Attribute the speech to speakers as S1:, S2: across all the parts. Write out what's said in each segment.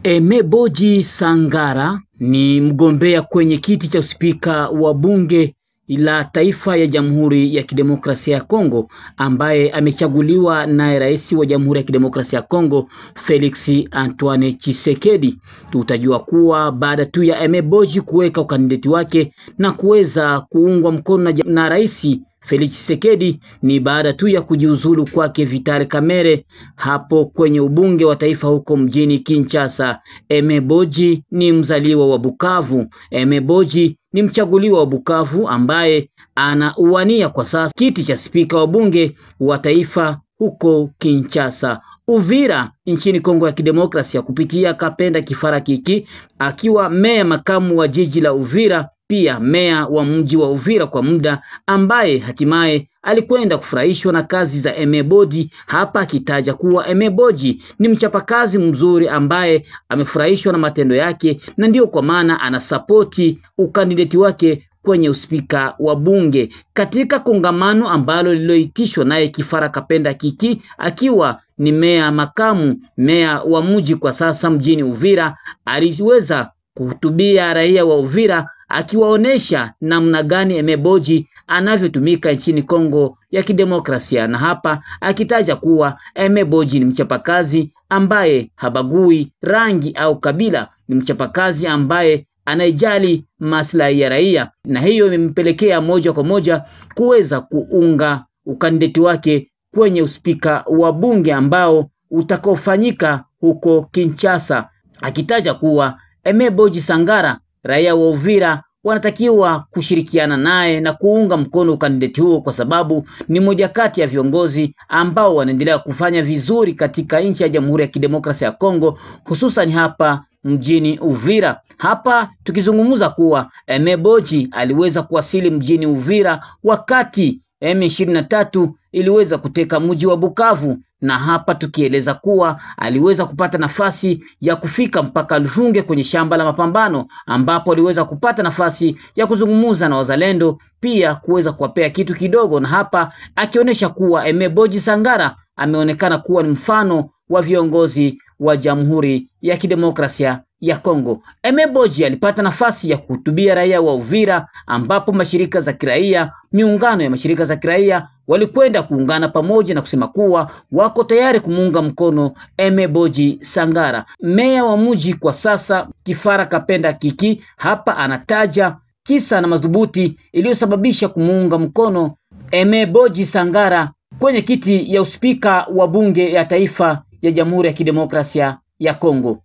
S1: Emeboji Sangara ni mgombea kwenye kiti cha spika wa bunge la taifa ya Jamhuri ya Kidemokrasia ya Kongo, ambaye amechaguliwa na rais wa Jamhuri ya Kidemokrasia ya Kongo Felix Antoine Tshisekedi. Tutajua kuwa baada tu ya Emeboji kuweka ukandidati wake na kuweza kuungwa mkono na rais Felix Tshisekedi, ni baada tu ya kujiuzulu kwake Vital Kamerhe hapo kwenye ubunge wa taifa huko mjini Kinshasa. Emeboji ni mzaliwa wa Bukavu. Emeboji ni mchaguliwa wa Bukavu ambaye anauania kwa sasa kiti cha spika wa bunge wa taifa huko Kinshasa. Uvira nchini Kongo ya Kidemokrasia kupitia Kapenda Kifara Kiki akiwa meya makamu wa jiji la Uvira, pia meya wa mji wa Uvira kwa muda, ambaye hatimaye alikwenda kufurahishwa na kazi za Emeboji, hapa akitaja kuwa Emeboji ni mchapakazi mzuri ambaye amefurahishwa na matendo yake, na ndio kwa maana anasapoti ukandidati wake kwenye uspika wa bunge. Katika kongamano ambalo liloitishwa naye Kifara Kapenda Kiki akiwa ni meya makamu, meya wa mji kwa sasa mjini Uvira, aliweza kuhutubia raia wa Uvira akiwaonesha namna gani Emeboji anavyotumika nchini Kongo ya Kidemokrasia, na hapa akitaja kuwa Emeboji ni mchapakazi ambaye habagui rangi au kabila, ni mchapakazi ambaye anaijali maslahi ya raia, na hiyo imempelekea moja kwa moja kuweza kuunga ukandidati wake kwenye uspika wa bunge ambao utakaofanyika huko Kinshasa, akitaja kuwa Emeboji Sangara, raia wa Uvira wanatakiwa kushirikiana naye na kuunga mkono ukandidati huo, kwa sababu ni moja kati ya viongozi ambao wanaendelea kufanya vizuri katika nchi ya Jamhuri ya Kidemokrasia ya Kongo, hususan hapa mjini Uvira. Hapa tukizungumza kuwa Emeboji aliweza kuwasili mjini Uvira wakati M23 iliweza kuteka mji wa Bukavu, na hapa tukieleza kuwa aliweza kupata nafasi ya kufika mpaka Lufunge kwenye shamba la mapambano, ambapo aliweza kupata nafasi ya kuzungumza na wazalendo, pia kuweza kuwapea kitu kidogo, na hapa akionyesha kuwa Emeboji Sangara ameonekana kuwa ni mfano wa viongozi wa Jamhuri ya Kidemokrasia ya Kongo. Emeboji alipata nafasi ya kuhutubia raia wa Uvira, ambapo mashirika za kiraia, miungano ya mashirika za kiraia walikwenda kuungana pamoja na kusema kuwa wako tayari kumuunga mkono Emeboji Sangara. Meya wa mji kwa sasa Kifara Kapenda Kiki hapa anataja kisa na madhubuti iliyosababisha kumuunga mkono Emeboji Sangara kwenye kiti ya uspika wa bunge ya taifa ya Jamhuri ya Kidemokrasia ya Kongo.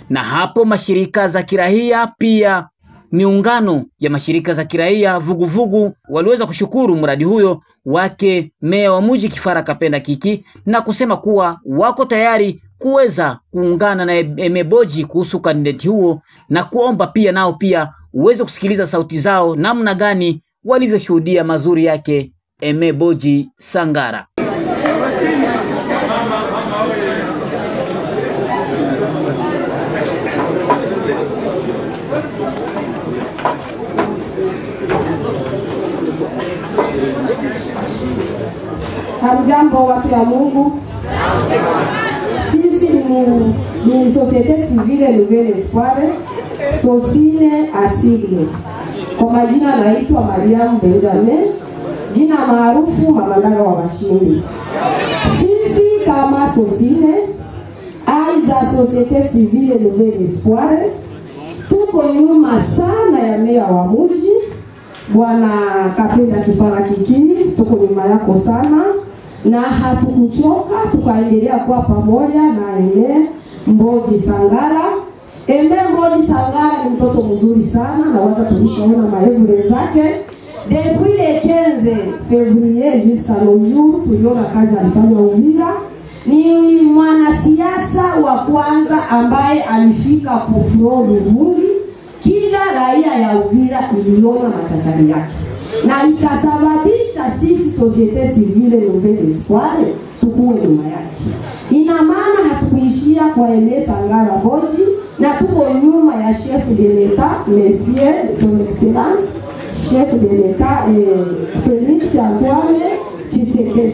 S1: Na hapo mashirika za kiraia, pia miungano ya mashirika za kiraia, vuguvugu, waliweza kushukuru mradi huyo wake meya wa mji Kifara Kapenda Kiki, na kusema kuwa wako tayari kuweza kuungana na Emeboji kuhusu kandidati huo, na kuomba pia nao pia uweze kusikiliza sauti zao namna gani walivyoshuhudia mazuri yake Emeboji Sangara.
S2: Hamjambo watu ya Mungu. Sisi ni Société Civile Nouvelle Espoir, Sosine Asigle. Kwa majina naitwa Mariam Benjamin, jina maarufu Mama Ndaga wa Mashindi. Sisi kama Sosine aiza Société Civile Nouvelle Espoir tuko nyuma sana ya meya wa mji Bwana Kapenda Kifara Kiki, tuko nyuma yako sana, na hatukuchoka, tukaendelea kuwa pamoja na Emeboji Sangara. Emeboji Sangara ni mtoto mzuri sana, na waza tulishaona maevre zake depuis le 15 février jusqu'à le jour, tuliona kazi alifanya Uvira. Ni mwanasiasa wa kwanza ambaye alifika kufuro Luvungi. Kila raia ya Uvira iliona machachari yake, na ikasababisha sisi Société Civile Nouvelle Espoir tukuwe nyuma yake. Ina maana hatukuishia kwa Emeboji Sangara Boji, na tuko nyuma ya chef de l'État, Monsieur Son Excellence Chef de l'État Felix Antoine Tshisekedi.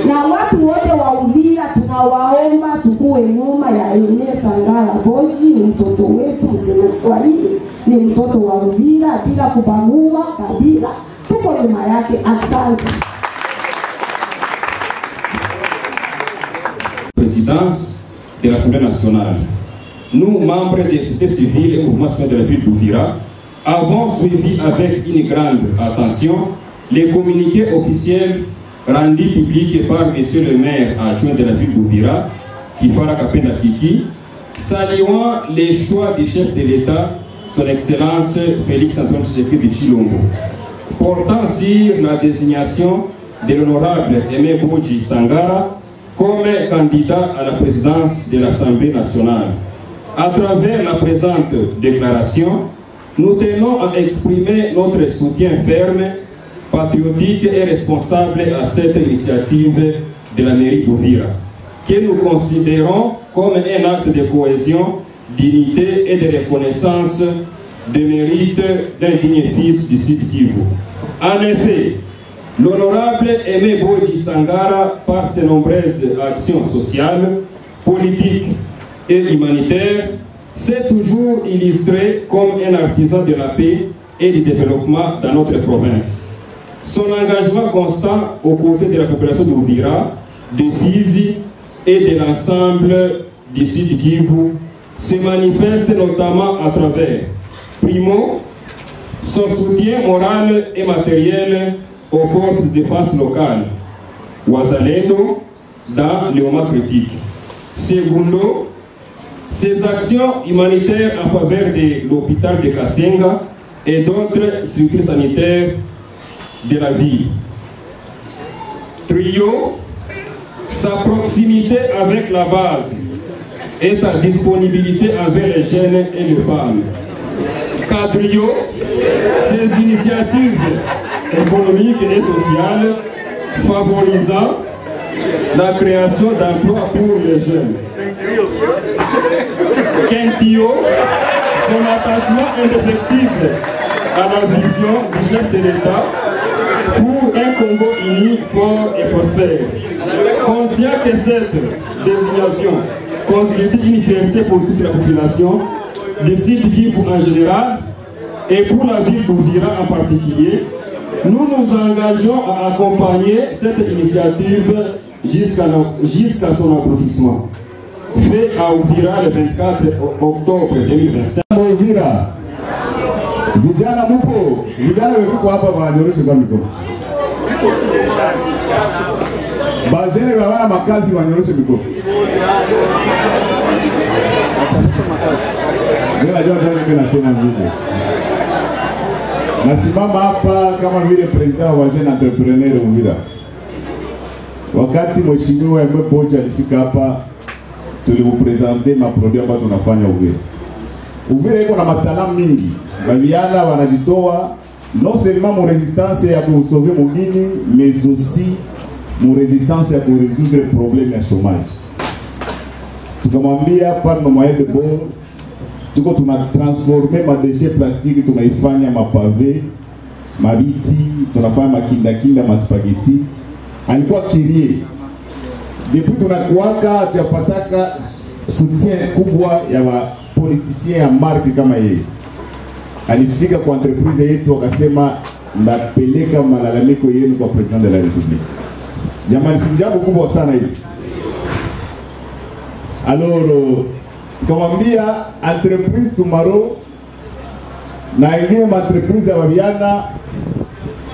S2: Na watu wote wa Uvira tunawaomba tukue nyuma ya Aimé Sangara Boji. Ni mtoto wetu, msema Kiswahili, ni mtoto wa Uvira bila kubagua kabila. Tuko nyuma yake. Asante.
S3: Présidence de l'Assemblée nationale. Nous, membres des sociétés civiles et mouvements de la ville d'Uvira, avons suivi avec une grande attention les communiqués officiels rendus publics par M. le maire adjoint de la ville d'Uvira, Kifara Kapenda Kiki, saluant les choix du chef de l'État, son Excellence Félix Antoine Tshisekedi Tshilombo, portant sur la désignation de l'honorable Aimé Boji Sangara comme candidat à la présidence de l'Assemblée nationale. À travers la présente déclaration, nous tenons à exprimer notre soutien ferme, patriotique et responsable à cette initiative de la mairie d'Uvira, que nous considérons comme un acte de cohésion, d'unité et de reconnaissance de mérite d'un digne fils du Sud Kivu. En effet, l'honorable Aimé Boji Sangara, par ses nombreuses actions sociales, politiques et humanitaires, s'est toujours illustré comme un artisan de la paix et du développement dans notre province. Son engagement constant aux côtés de la population d'Uvira, de Fizi et de l'ensemble du Sud Kivu se manifeste notamment à travers, primo, son soutien moral et matériel aux forces de défense locales, Wazalendo, dans les moments critiques. Segundo, ses actions humanitaires en faveur de l'hôpital de Kasenga et d'autres structures sanitaires de la ville. Trio, sa proximité avec la base et sa disponibilité envers les jeunes et les femmes. Quadrio, ses initiatives économiques et sociales favorisant la création d'emplois pour les jeunes. Quintio, son attachement indéfectible à la vision du chef de l'État pour un Congo uni, fort et prospère. Conscient que cette désignation constitue une fierté pour toute la population, du Sud Kivu en général et pour la ville d'Uvira en particulier, nous nous engageons à accompagner cette initiative jusqu'à son aboutissement. Fait à Uvira le 24 octobre 2025.
S4: Uvira. Vijana mupo, vijana weko hapa wanyoroshe kwa mikono. Bajene wana makazi wanyoroshe mikono. Mimi najua ndio nasema vile. Nasimama hapa kama vile president wa Jeune Entrepreneur Uvira. Wakati mheshimiwa Aimé Boji alifika hapa, tulimpresenter maproduit ambayo tunafanya Uvira. Uvira iko na matala mingi. Babiana wanajitoa non seulement mon résistance ya kusauver mugini, mais aussi mon résistance ya kurésoudre problème ya chômage. Tukamwambia par nos moyens de bord, tuko tunatransformer ma déchets plastiques tunaifanya mapave, mabiti, tunafanya makinda maspaghetti. Alikuwa kirie. Depuis tunakuaka tuyapataka soutien kubwa ya politiciens ya marque kama yeye. Alifika kwa entreprise yetu akasema ndapeleka malalamiko yenu kwa president de la République. Jamani, si jambo kubwa sana hili. Alors kamwambia entreprise Tumaro na ingine entreprise ya Babiana,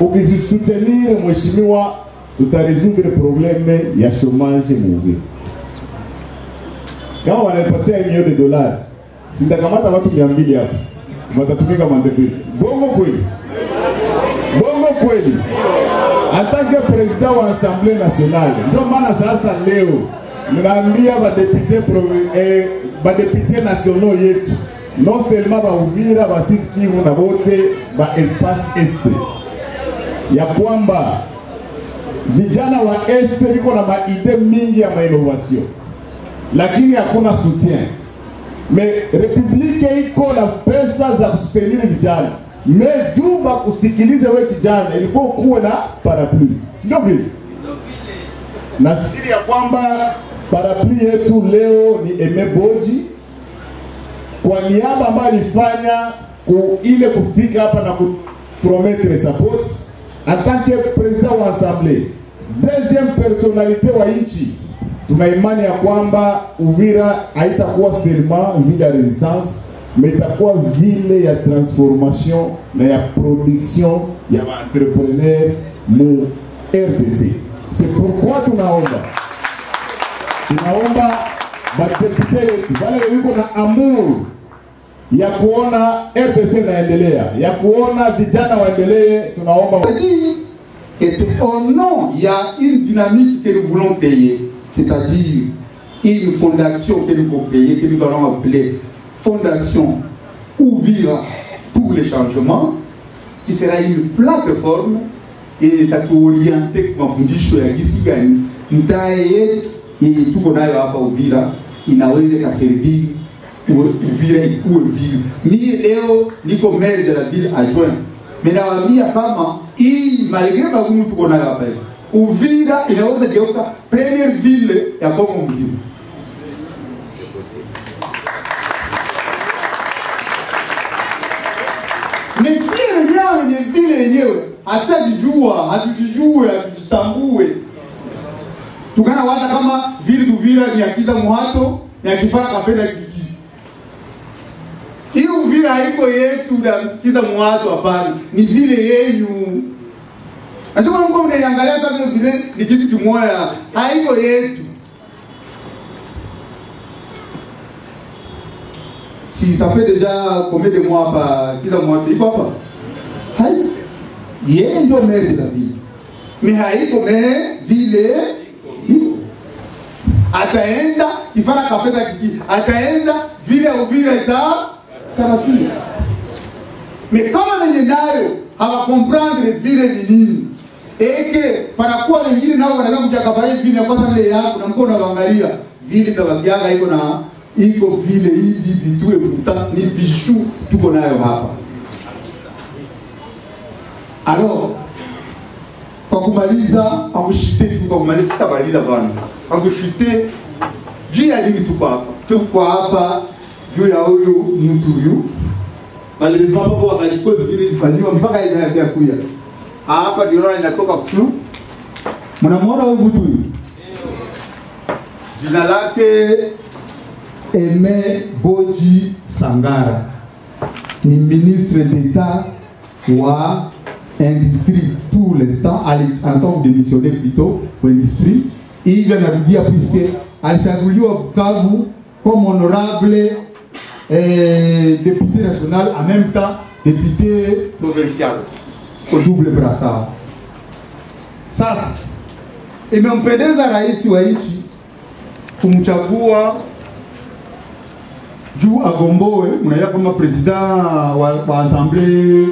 S4: ukisoutenir mheshimiwa tutaresoudre problème ya chômage mouvé. Kama wanapatia $1 million, sitakamata watu 200 hapa. Watatumika mandepili. Bongo kweli. Bongo kweli. En tant que président wa Assemblée nationale, ndio maana sasa leo mnaambia ba députés nationaux yetu, non seulement ba Uvira, ba Sud Kivu na wote ba espace est, ya kwamba vijana wa est biko na maide mingi ya innovation, lakini hakuna soutien. Mais République iko na pesa za kusutenir vijana. Mais jumba kusikilize wewe kijana, il faut kuwe na parapluie. Sio vile? Nafikiri ya kwamba parapli yetu leo ni Aime Boji, kwa niaba ambayo alifanya ile kufika hapa na kupromettre support en tant que président wa assemblée, deuxième personnalité wa nchi. Tuna imani ya kwamba Uvira haitakuwa seulement ville ya resistance, mais itakuwa ville ya transformation na ya production ya entrepreneur mu RDC. C'est pourquoi tunaomba badepute wetu wale wiko na amour ya kuona RDC naendelea, ya kuona vijana waendelee, tunaomba.
S5: Et c'est au nom, il y a une dynamique que nous voulons créer, c'est-à-dire une fondation que nous voulons créer, que nous allons appeler Fondation Uvira pour les changements, qui sera une plateforme et ça peut orienter comme fundisho ya Gisigani mtaye yenye tuko nayo hapa Uvira inaweza kuservir Uvira ikuwe ville. Mimi leo niko maire de la ville adjoint, mais nawaambia kama hii malgré magumu tuko nayo hapa Uvira inaweza geuka première ville ya Kongo mzima. Mais si yenyewe yenye vile yenyewe hatajijua, hatujijue, hatujitambue, tukana waza kama vile Uvira ni akiza muhato, ni akifanya kapenda kiki. Hii Uvira haiko yetu na kiza muhato hapana, ni vile yenyu. Natuma mko mnaiangalia sana vile ni kitu kimoja, haiko yetu. Si ça fait déjà combien de mois hapa kiza muhato iko hapa? Hai. Yeye ndio maire de la ville. Mais haiko maire vile iko. Ataenda ifana kapenda kiki. Ataenda vile Uvira itabakia. Mais kama wenye nayo hawa comprendre vile ni nini. Eke panakuwa wengine nao wanataka kujakafanya vile kwa sababu yako na mkono unaangalia vile tabakiaga iko na iko vile hivi vitue kuta ni bishu tuko nayo hapa. Alors kwa kumaliza kwa kushite kwa kumaliza sabaliza bwana. Kwa kushite juu ya nini tuko hapa juu ya huyu mtu huyu. Malezima hapo wakalikozi vile ifanywa mpaka inaanza kuya. Hapa ndio inatoka flu. Mnamwona huyu mtu huyu? Jina lake Aime Boji Sangara. Ni ministre d'État wa industrie pour l'instant, en tant que démissionnaire plutôt pour industrie. Il a dit puisque alichaguliwa Bukavu comme honorable député national, en même temps député provincial au double brassard. Sasa imempendeza rais wa nchi kumchagua juu agomboe, mnaya kama president wa assemblée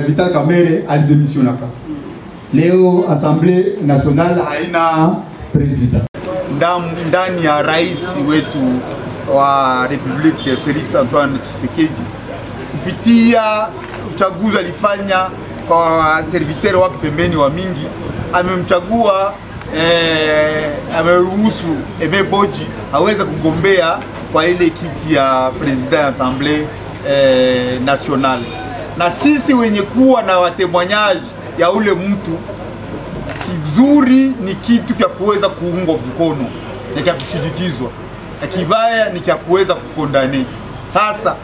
S5: Vital Kamerhe alidemissionnaka. Leo Assemblée nationale haina president. Ndani ya rais wetu wa Republique Felix Antoine Tshisekedi kupitia uchaguzi alifanya kwa serviteur wake pembeni wa mingi, amemchagua ameruhusu Aime Boji aweze kugombea kwa ile kiti ya president ya Assemblée nationale. Na sisi wenye kuwa na watemwanyaji ya ule mtu, kizuri ni kitu kia kuweza kuungwa mkono na kia kushidikizwa, na kibaya ni kia kuweza kukondane. Sasa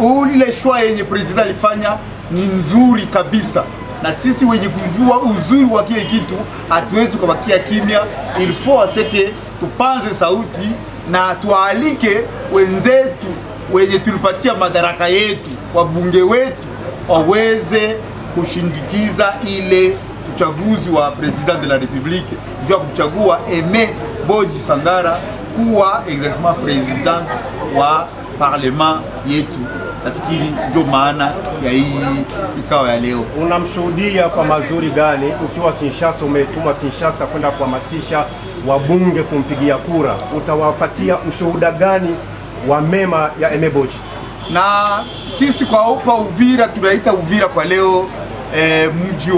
S5: ule shwa yenye president alifanya ni nzuri kabisa, na sisi wenye kujua uzuri wa kile kitu hatuwezi kubakia kimya. Il faut aseke tupanze sauti na tualike wenzetu wenye tulipatia madaraka yetu, wabunge wetu waweze kushindikiza ile uchaguzi wa president de la République, ndio kuchagua Aime Boji Sangara kuwa exactement president wa parlement yetu. Nafikiri ndio maana ya hii kikao ya leo.
S6: Unamshuhudia kwa mazuri gani ukiwa Kinshasa, umetumwa Kinshasa kwenda kuhamasisha wabunge kumpigia kura? Utawapatia ushuhuda gani wa mema ya Aime Boji?
S5: Na sisi kwa upa Uvira tunaita Uvira kwa leo mji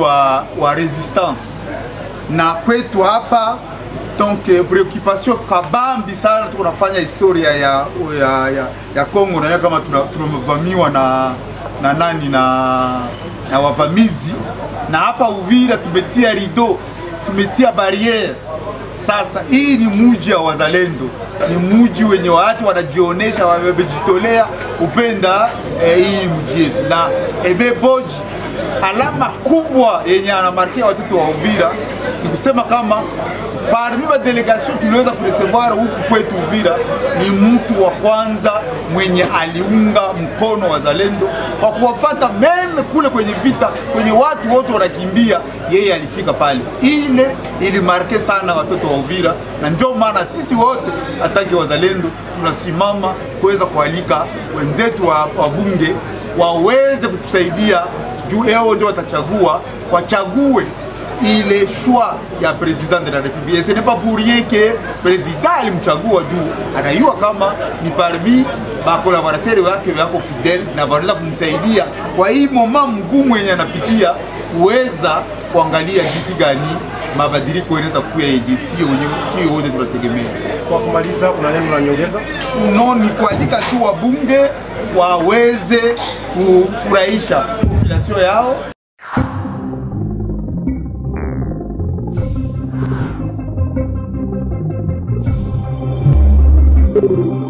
S5: wa resistance. na kwetu hapa donc preoccupation kabambi sana. Tunafanya historia ya Kongo na kama tunavamiwa na nani na wavamizi, na hapa Uvira tumetia rido, tumetia barriere. Sasa hii ni muji wa wazalendo, ni muji wenye watu wanajionesha, wamejitolea kupenda hii mji yetu. Na Aimé Boji, alama kubwa yenye anamarkia watoto wa Uvira ni kusema kama parmi wa delegation tuliweza kuresevoir huku kwetu Uvira, ni mtu wa kwanza mwenye aliunga mkono wazalendo kwa kuwafuata meme kule kwenye vita, kwenye watu wote wanakimbia, yeye alifika pale. Ile ilimarke sana watoto wa Uvira, na ndio maana sisi wote atake wazalendo tunasimama kuweza kualika wenzetu wa bunge waweze kutusaidia juu yao ndio watachagua, wachague ile choix ya president de la République. Et ce n'est pas pour rien que president alimchagua juu anajua kama ni parmi ba collaborateurs wake wako fidel na wanaweza kumsaidia kwa hii moment mgumu yenye anapitia, kuweza kuangalia jinsi gani mabadiliko yanaweza kuwa yenye sio wote tunategemea.
S6: Kwa kumaliza, una neno la nyongeza?
S5: Ni kuandika tu wabunge waweze kufurahisha population yao.
S2: Thank you.